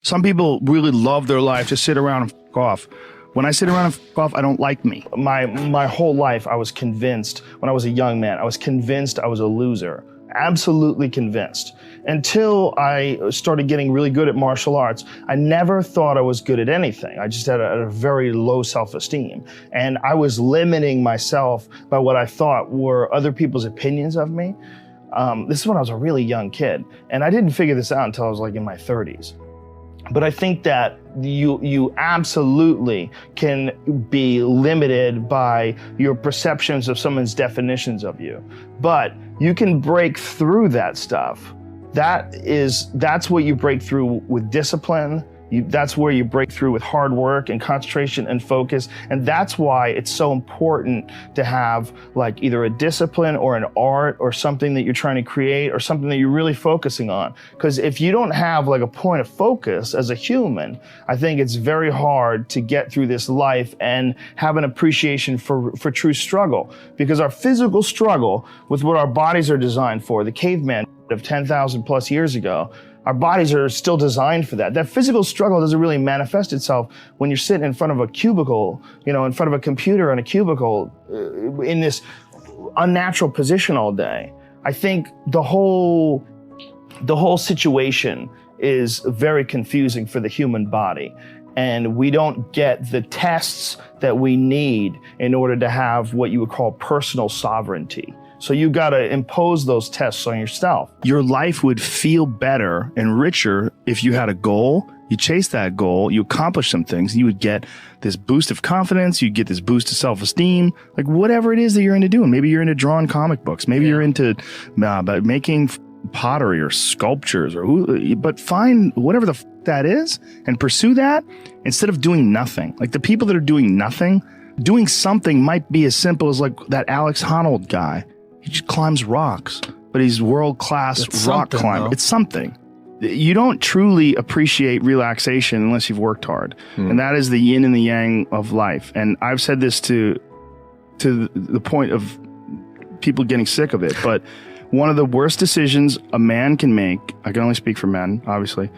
Some people really love their life to sit around and fuck off. When I sit around and fuck off, I don't like me. My whole life, I was convinced, when I was a young man, I was convinced I was a loser. Absolutely convinced. Until I started getting really good at martial arts, I never thought I was good at anything. I just had a very low self-esteem. And I was limiting myself by what I thought were other people's opinions of me. This is when I was a really young kid. And I didn't figure this out until I was like in my 30s. But I think that you absolutely can be limited by your perceptions of someone's definitions of you. But you can break through that stuff. That's what you break through with discipline. That's where you break through with hard work and concentration and focus. And that's why it's so important to have like either a discipline or an art or something that you're trying to create or something that you're really focusing on. Because if you don't have like a point of focus as a human, I think it's very hard to get through this life and have an appreciation for true struggle. Because our physical struggle with what our bodies are designed for, the caveman of 10,000 plus years ago, our bodies are still designed for that. That physical struggle doesn't really manifest itself when you're sitting in front of a cubicle, in front of a computer in a cubicle, in this unnatural position all day. I think the whole situation is very confusing for the human body. And we don't get the tests that we need in order to have what you would call personal sovereignty. So you got to impose those tests on yourself. Your life would feel better and richer if you had a goal, you chase that goal, you accomplish some things, you would get this boost of confidence, you get this boost of self-esteem, like whatever it is that you're into doing. Maybe you're into drawing comic books. Maybe you're into making pottery or sculptures, but find whatever the that is and pursue that instead of doing nothing. Like the people that are doing nothing, doing something might be as simple as like that Alex Honnold guy. He just climbs rocks, but he's world-class rock climber. Though. It's something. You don't truly appreciate relaxation unless you've worked hard. And that is the yin and the yang of life. And I've said this to the point of people getting sick of it, but one of the worst decisions a man can make, I can only speak for men, obviously,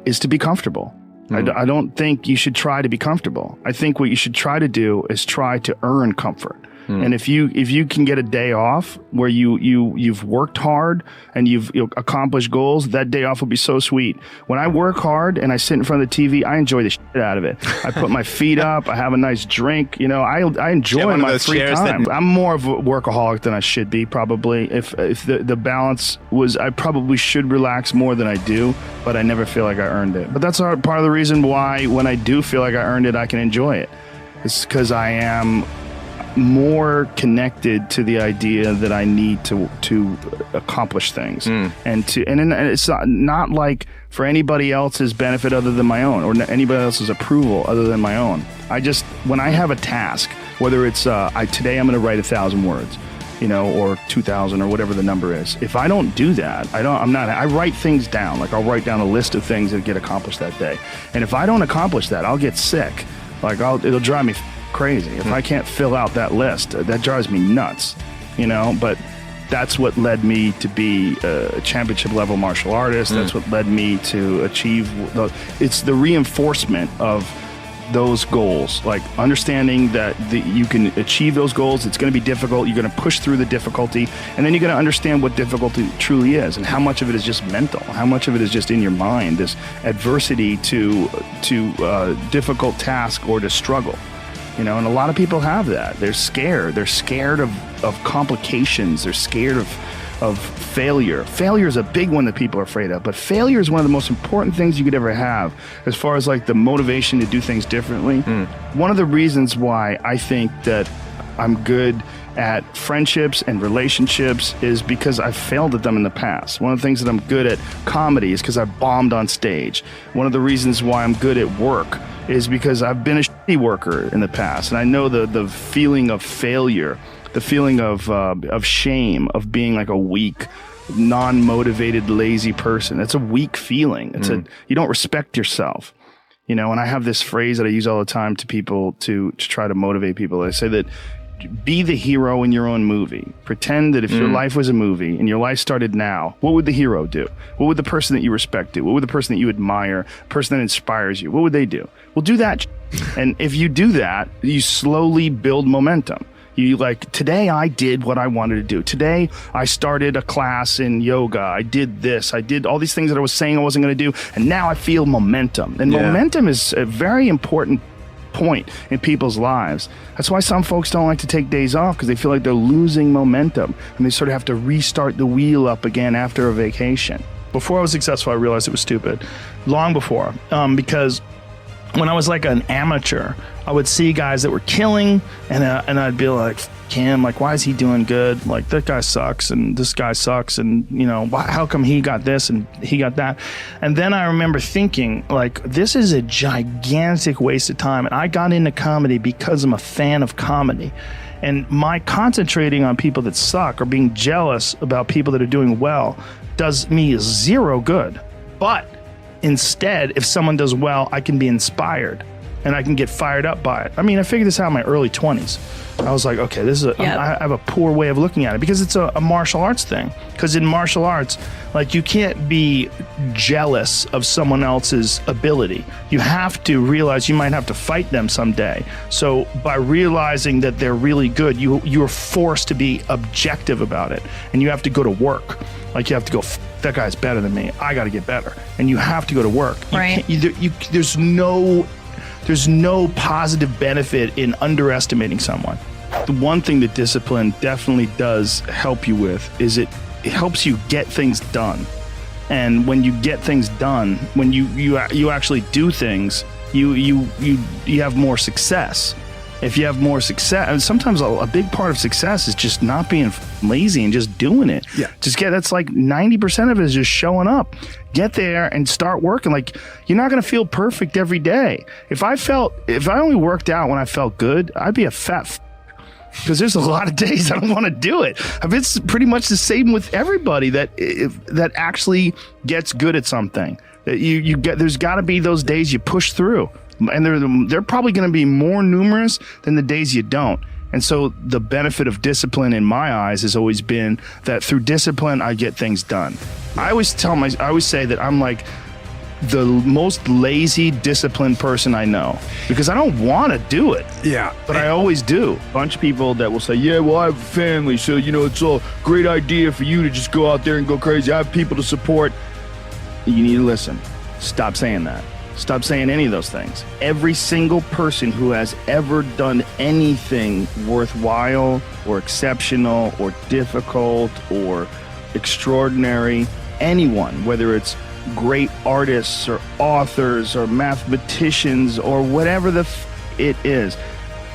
is to be comfortable. I don't think you should try to be comfortable. I think what you should try to do is try to earn comfort. And if you can get a day off where you've worked hard and you've accomplished goals, that day off will be so sweet. When I work hard and I sit in front of the TV, I enjoy the shit out of it. I put my feet up, I have a nice drink, I enjoy my free time. I'm more of a workaholic than I should be, probably. If the balance was, I probably should relax more than I do, but I never feel like I earned it. But that's part of the reason why when I do feel like I earned it, I can enjoy it. It's because I am more connected to the idea that I need to accomplish things and it's not like for anybody else's benefit other than my own or anybody else's approval other than my own. When I have a task, whether it's today I'm going to write 1,000 words, or 2,000 or whatever the number is. If I don't do that, I write things down. Like I'll write down a list of things that get accomplished that day. And if I don't accomplish that, I'll get sick. Like it'll drive me crazy. If I can't fill out that list, that drives me nuts, but that's what led me to be a championship level martial artist. That's what led me to achieve it's the reinforcement of those goals, like understanding that you can achieve those goals. It's going to be difficult. You're going to push through the difficulty, and then you're going to understand what difficulty truly is and how much of it is just mental, how much of it is just in your mind, this adversity to difficult task or to struggle. And a lot of people have that. They're scared. They're scared of complications. They're scared of failure. Failure is a big one that people are afraid of, but failure is one of the most important things you could ever have as far as like the motivation to do things differently. One of the reasons why I think that I'm good at friendships and relationships is because I've failed at them in the past. One of the things that I'm good at comedy is because I've bombed on stage. One of the reasons why I'm good at work is because I've been a shitty worker in the past, and I know the feeling of failure, the feeling of shame, of being like a weak, non-motivated, lazy person. It's a weak feeling. It's you don't respect yourself. And I have this phrase that I use all the time to people to try to motivate people. I say that be the hero in your own movie. Pretend that if your life was a movie and your life started now, what would the hero do? What would the person that you respect do? What would the person that you admire, person that inspires you, what would they do? Well, do that. And if you do that, you slowly build momentum. You like, today I did what I wanted to do. Today I started a class in yoga. I did this. I did all these things that I was saying I wasn't going to do. And now I feel momentum. And momentum is a very important point in people's lives. That's why some folks don't like to take days off, because they feel like they're losing momentum and they sort of have to restart the wheel up again after a vacation. Before I was successful, I realized it was stupid. Long before, because when I was like an amateur, I would see guys that were killing, and I'd be like, him, like, why is he doing good? Like, that guy sucks, and this guy sucks, and you know, how come he got this and he got that? And then I remember thinking, like, this is a gigantic waste of time. And I got into comedy because I'm a fan of comedy. And my concentrating on people that suck or being jealous about people that are doing well does me zero good. But instead, if someone does well, I can be inspired and I can get fired up by it. I mean, I figured this out in my early 20s. I was like, okay, this is I have a poor way of looking at it, because it's a martial arts thing. Because in martial arts, like, you can't be jealous of someone else's ability. You have to realize you might have to fight them someday. So by realizing that they're really good, you're forced to be objective about it, and you have to go to work. Like, you have to go, that guy's better than me. I got to get better. And you have to go to work. Right. There's no positive benefit in underestimating someone. The one thing that discipline definitely does help you with is it helps you get things done. And when you get things done, when you actually do things, you have more success. If you have more success, and sometimes a big part of success is just not being lazy and just doing it. Yeah. That's like 90% of it is just showing up. Get there and start working. Like, you're not going to feel perfect every day. If I only worked out when I felt good, I'd be a fat because there's a lot of days I don't want to do it. It's pretty much the same with everybody that actually gets good at something. There's got to be those days you push through. And they're probably going to be more numerous than the days you don't. And so the benefit of discipline in my eyes has always been that through discipline, I get things done. I always say that I'm like the most lazy, disciplined person I know, because I don't want to do it. Yeah. But I always do. A bunch of people that will say, yeah, well, I have a family, so, it's a great idea for you to just go out there and go crazy. I have people to support. You need to listen. Stop saying that. Stop saying any of those things. Every single person who has ever done anything worthwhile or exceptional or difficult or extraordinary, anyone, whether it's great artists or authors or mathematicians or whatever it is,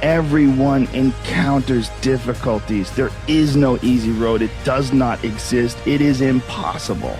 everyone encounters difficulties. There is no easy road. It does not exist. It is impossible.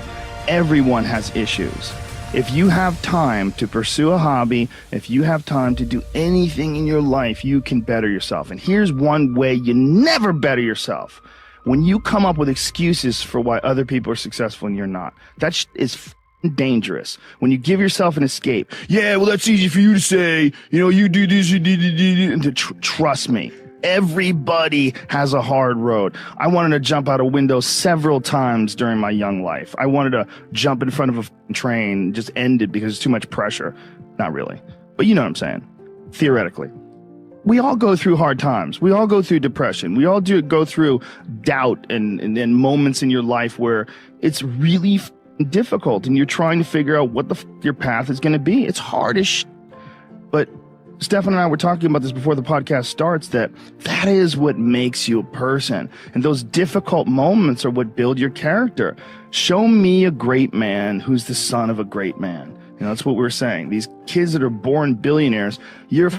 Everyone has issues. If you have time to pursue a hobby, if you have time to do anything in your life, you can better yourself. And here's one way you never better yourself. When you come up with excuses for why other people are successful and you're not. That is dangerous. When you give yourself an escape. Yeah, well, that's easy for you to say. You do this, you do. And trust me. Everybody has a hard road. I wanted to jump out a window several times during my young life. I wanted to jump in front of a train, just ended because it's too much pressure. Not really, but you know what I'm saying. Theoretically, we all go through hard times. We all go through depression. We all go through doubt and moments in your life where it's really difficult and you're trying to figure out what your path is going to be. It's hard as shit. But Stefan and I were talking about this before the podcast starts, that is what makes you a person. And those difficult moments are what build your character. Show me a great man who's the son of a great man. That's what we're saying. These kids that are born billionaires, you're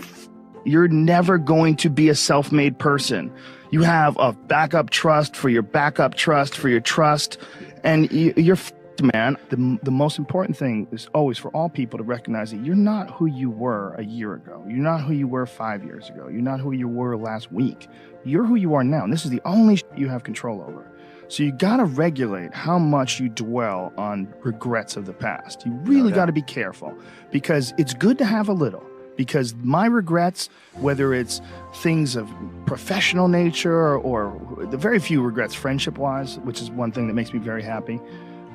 never going to be a self-made person. You have a backup trust for your backup trust for your trust. And you're man. The most important thing is always for all people to recognize that you're not who you were a year ago. You're not who you were 5 years ago. You're not who you were last week. You're who you are now. And this is the only you have control over. So you got to regulate how much you dwell on regrets of the past. You really got to be careful, because it's good to have a little, because my regrets, whether it's things of professional nature or the very few regrets friendship-wise, which is one thing that makes me very happy.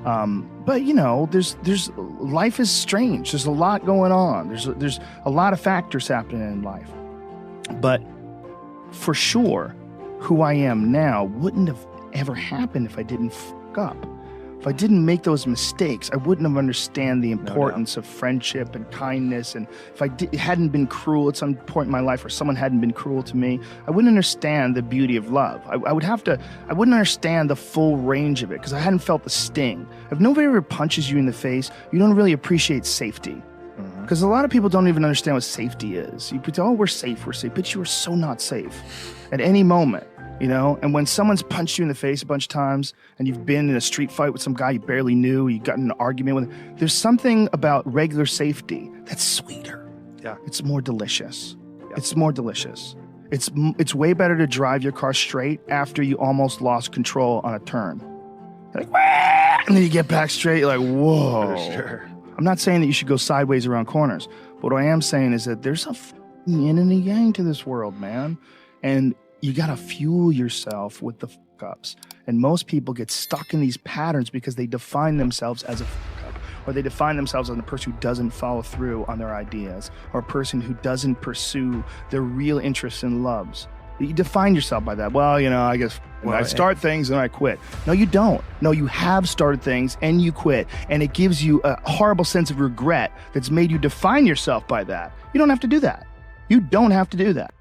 But you know, there's life is strange. There's a lot going on. There's a lot of factors happening in life. But for sure, who I am now wouldn't have ever happened if I didn't fuck up. If I didn't make those mistakes, I wouldn't have understand the importance of friendship and kindness. And if I hadn't been cruel at some point in my life, or someone hadn't been cruel to me, I wouldn't understand the beauty of love. I wouldn't understand the full range of it because I hadn't felt the sting. If nobody ever punches you in the face, you don't really appreciate safety. Because a lot of people don't even understand what safety is. You put, oh, we're safe, but you are so not safe at any moment. You know, and when someone's punched you in the face a bunch of times and you've been in a street fight with some guy you barely knew, you got in an argument with him, there's something about regular safety that's sweeter. Yeah. It's more delicious. Yeah. It's more delicious. It's way better to drive your car straight after you almost lost control on a turn. You're like, wah! And then you get back straight, you're like, whoa. For sure. I'm not saying that you should go sideways around corners, but what I am saying is that there's a yin and a yang to this world, man. And you got to fuel yourself with the fuck-ups. And most people get stuck in these patterns because they define themselves as a fuck-up, or they define themselves as a person who doesn't follow through on their ideas, or a person who doesn't pursue their real interests and loves. You define yourself by that. Well, you know, I guess I start things and I quit. No, you don't. No, you have started things and you quit. And it gives you a horrible sense of regret that's made you define yourself by that. You don't have to do that. You don't have to do that.